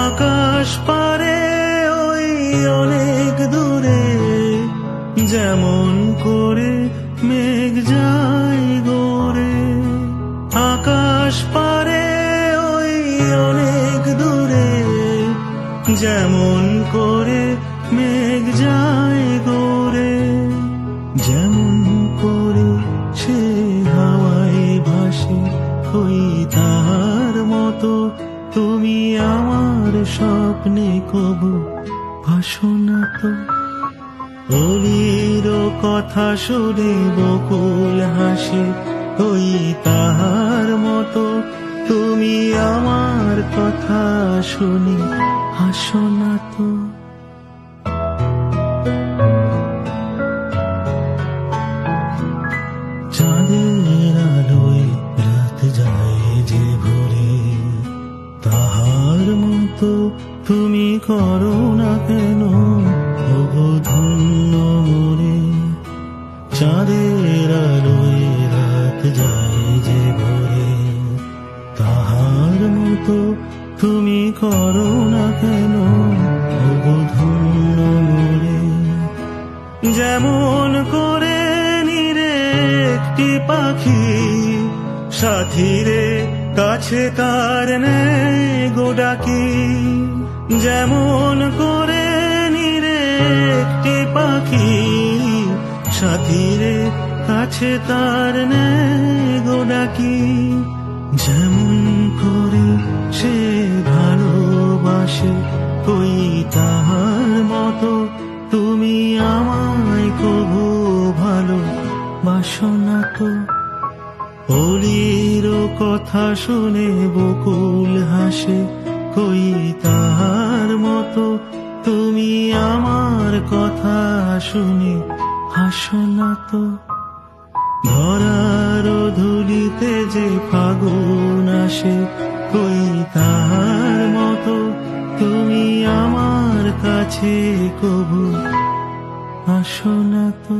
আকাশ পারে ওই অনেক দূরে, যেমন করে মেঘ যায় গড়ে। আকাশ পারে ওই অনেক দূরে, যেমন করে মেঘ যায় গড়ে। যেমন করে সে হাওয়ায় ভাসে, ওই তার মতো তুমি আমার স্বপ্নে কবু ভাসো না তো। অলির কথা শুনে বকুল হাসে, ওই তাহার মতো তুমি আমার কথা শুনে হাসো না তো। চাঁদের আলোয় রাত যায় যে ভোরে, তাহার মতো তুমি করো না কেন ওগো ধন্য মোরে। চাঁদের আলোয় রাত যায় যে ভোরে, তাহার মতো তুমি করো না কেন ওগো ধন্য মোরে। যেমন করে নিরে একটি পাখি, সাথীরে কাছে তার নেই গো ডাকি। যেমন করে নিরে একটি পাখি, সাথীরে কাছে তার নেই গো ডাকি। যেমন করে সে ভালোবাসে, ওই তাহার মতো তুমি আমায় কবু ভালোবাসো না তো। অলির কথা শুনে বকুল হাসে, কই তাহার মতো তুমি আমার কথা শুনে হাসো না তো। ধরার ধুলিতে যে ফাগুন আসে, কই তাহার মতো তুমি আমার কাছে কবু আসো না তো।